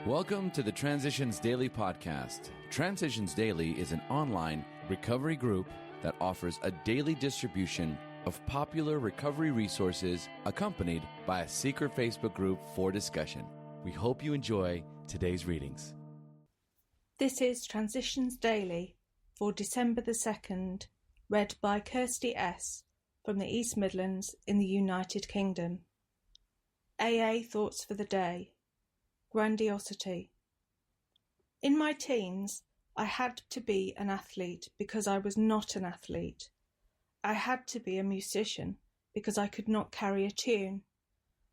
Welcome to the Transitions Daily podcast. Transitions Daily is an online recovery group that offers a daily distribution of popular recovery resources accompanied by a secret Facebook group for discussion. We hope you enjoy today's readings. This is Transitions Daily for December the 2nd, read by Kirsty S. from the East Midlands in the United Kingdom. AA Thoughts for the Day. Grandiosity. In my teens, I had to be an athlete because I was not an athlete. I had to be a musician because I could not carry a tune.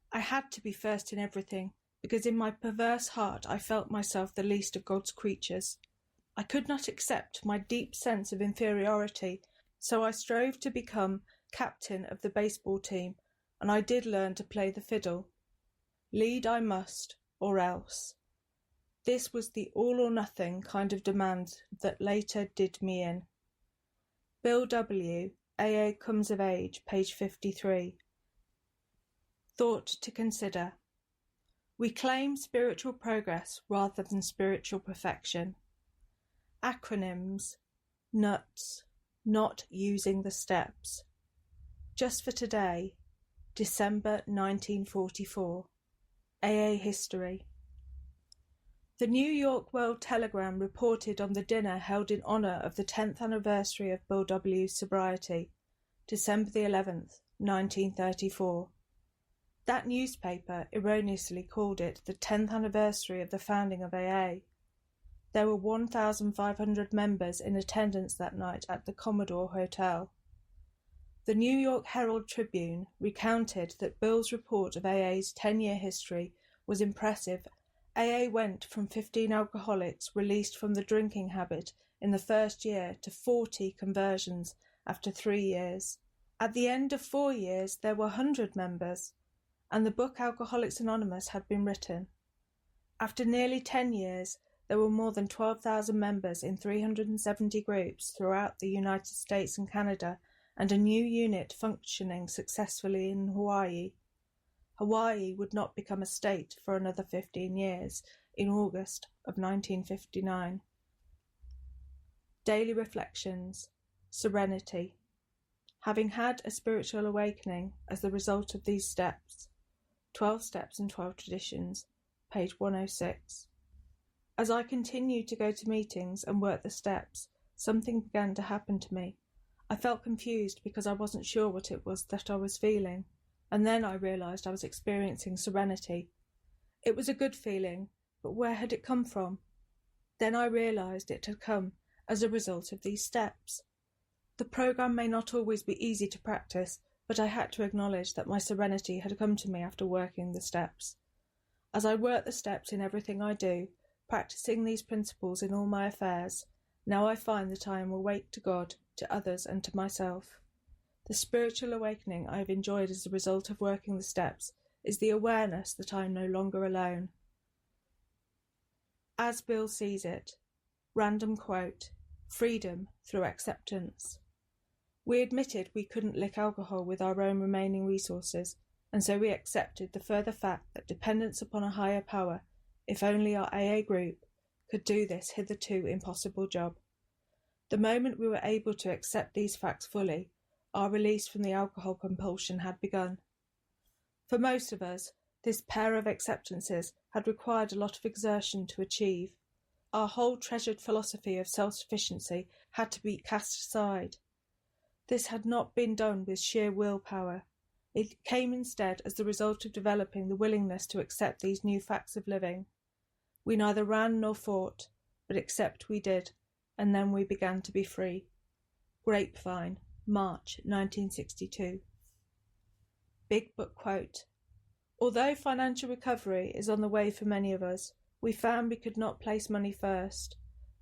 I had to be first in everything because in my perverse heart I felt myself the least of God's creatures. I could not accept my deep sense of inferiority, so I strove to become captain of the baseball team, and I did learn to play the fiddle. Lead I must, or else. This was the all-or-nothing kind of demand that later did me in. Bill W., AA Comes of Age, page 53. Thought to consider. We claim spiritual progress rather than spiritual perfection. Acronyms. NUTS. Not using the steps. Just for today, December 1944. AA History. The New York World Telegram reported on the dinner held in honour of the 10th anniversary of Bill W.'s sobriety, December the 11th, 1934. That newspaper erroneously called it the 10th anniversary of the founding of AA. There were 1,500 members in attendance that night at the Commodore Hotel. The New York Herald Tribune recounted that Bill's report of AA's 10-year history was impressive. AA went from 15 alcoholics released from the drinking habit in the first year to 40 conversions after 3 years. At the end of 4 years, there were 100 members, and the book Alcoholics Anonymous had been written. After nearly 10 years, there were more than 12,000 members in 370 groups throughout the United States and Canada, and a new unit functioning successfully in Hawaii. Hawaii would not become a state for another 15 years, in August of 1959. Daily Reflections. Serenity. Having had a spiritual awakening as the result of these steps. 12 Steps and 12 Traditions, page 106. As I continued to go to meetings and work the steps, something began to happen to me. I felt confused because I wasn't sure what it was that I was feeling, and then I realised I was experiencing serenity. It was a good feeling, but where had it come from? Then I realised it had come as a result of these steps. The programme may not always be easy to practice, but I had to acknowledge that my serenity had come to me after working the steps. As I work the steps in everything I do, practising these principles in all my affairs, now I find that I am awake to God, to others and to myself. The spiritual awakening I have enjoyed as a result of working the steps is the awareness that I am no longer alone. As Bill sees it, random quote, freedom through acceptance. We admitted we couldn't lick alcohol with our own remaining resources, and so we accepted the further fact that dependence upon a higher power, if only our AA group, could do this hitherto impossible job. The moment we were able to accept these facts fully, our release from the alcohol compulsion had begun. For most of us, this pair of acceptances had required a lot of exertion to achieve. Our whole treasured philosophy of self-sufficiency had to be cast aside. This had not been done with sheer willpower. It came instead as the result of developing the willingness to accept these new facts of living. We neither ran nor fought, but accept we did, and then we began to be free. Grapevine, March 1962. Big Book Quote. Although financial recovery is on the way for many of us, we found we could not place money first.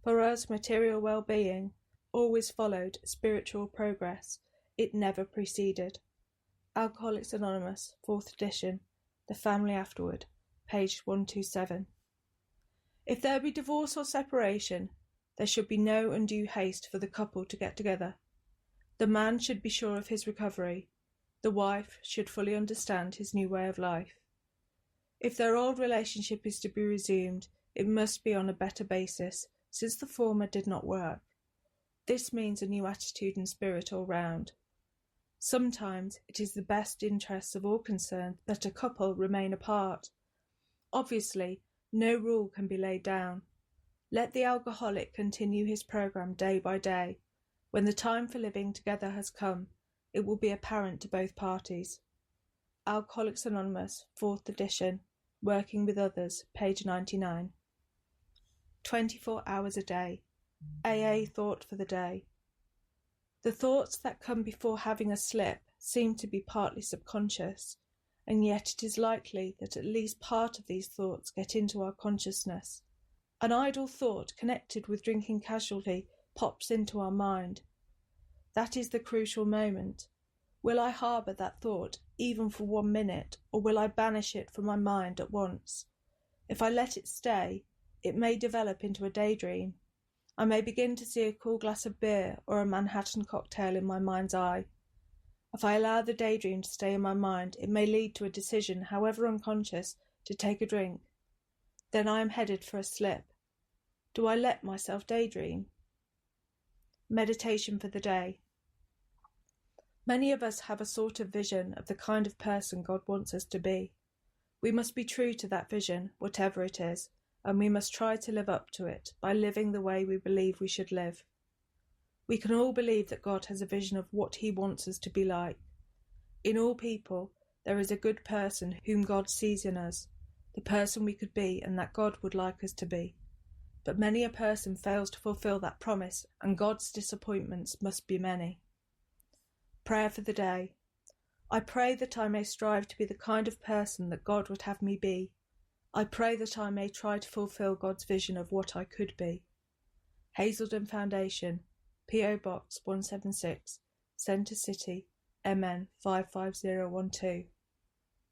For us, material well-being always followed spiritual progress. It never preceded. Alcoholics Anonymous, 4th edition, The Family Afterward, page 127. If there be divorce or separation, there should be no undue haste for the couple to get together. The man should be sure of his recovery. The wife should fully understand his new way of life. If their old relationship is to be resumed, it must be on a better basis, since the former did not work. This means a new attitude and spirit all round. Sometimes it is the best interests of all concerned that a couple remain apart. Obviously, no rule can be laid down. Let the alcoholic continue his program day by day. When the time for living together has come, it will be apparent to both parties. Alcoholics Anonymous, 4th edition, Working with Others, page 99. 24 hours a day. AA thought for the day. The thoughts that come before having a slip seem to be partly subconscious, and yet it is likely that at least part of these thoughts get into our consciousness. An idle thought connected with drinking casually pops into our mind. That is the crucial moment. Will I harbour that thought even for 1 minute, or will I banish it from my mind at once? If I let it stay, it may develop into a daydream. I may begin to see a cool glass of beer or a Manhattan cocktail in my mind's eye. If I allow the daydream to stay in my mind, it may lead to a decision, however unconscious, to take a drink. Then I am headed for a slip. Do I let myself daydream? Meditation for the day. Many of us have a sort of vision of the kind of person God wants us to be. We must be true to that vision, whatever it is, and we must try to live up to it by living the way we believe we should live. We can all believe that God has a vision of what He wants us to be like. In all people, there is a good person whom God sees in us, the person we could be and that God would like us to be. But many a person fails to fulfill that promise, and God's disappointments must be many. Prayer for the day. I pray that I may strive to be the kind of person that God would have me be. I pray that I may try to fulfill God's vision of what I could be. Hazelden Foundation, P.O. Box 176, Centre City, MN 55012.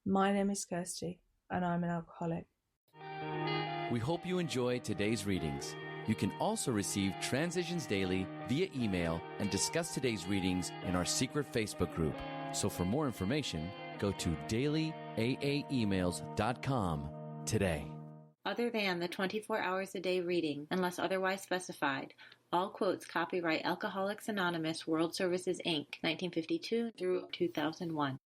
My name is Kirsty, and I'm an alcoholic. We hope you enjoyed today's readings. You can also receive Transitions Daily via email and discuss today's readings in our secret Facebook group. So for more information, go to dailyaaemails.com today. Other than the 24 hours a day reading, unless otherwise specified, all quotes copyright Alcoholics Anonymous World Services, Inc., 1952 through 2001.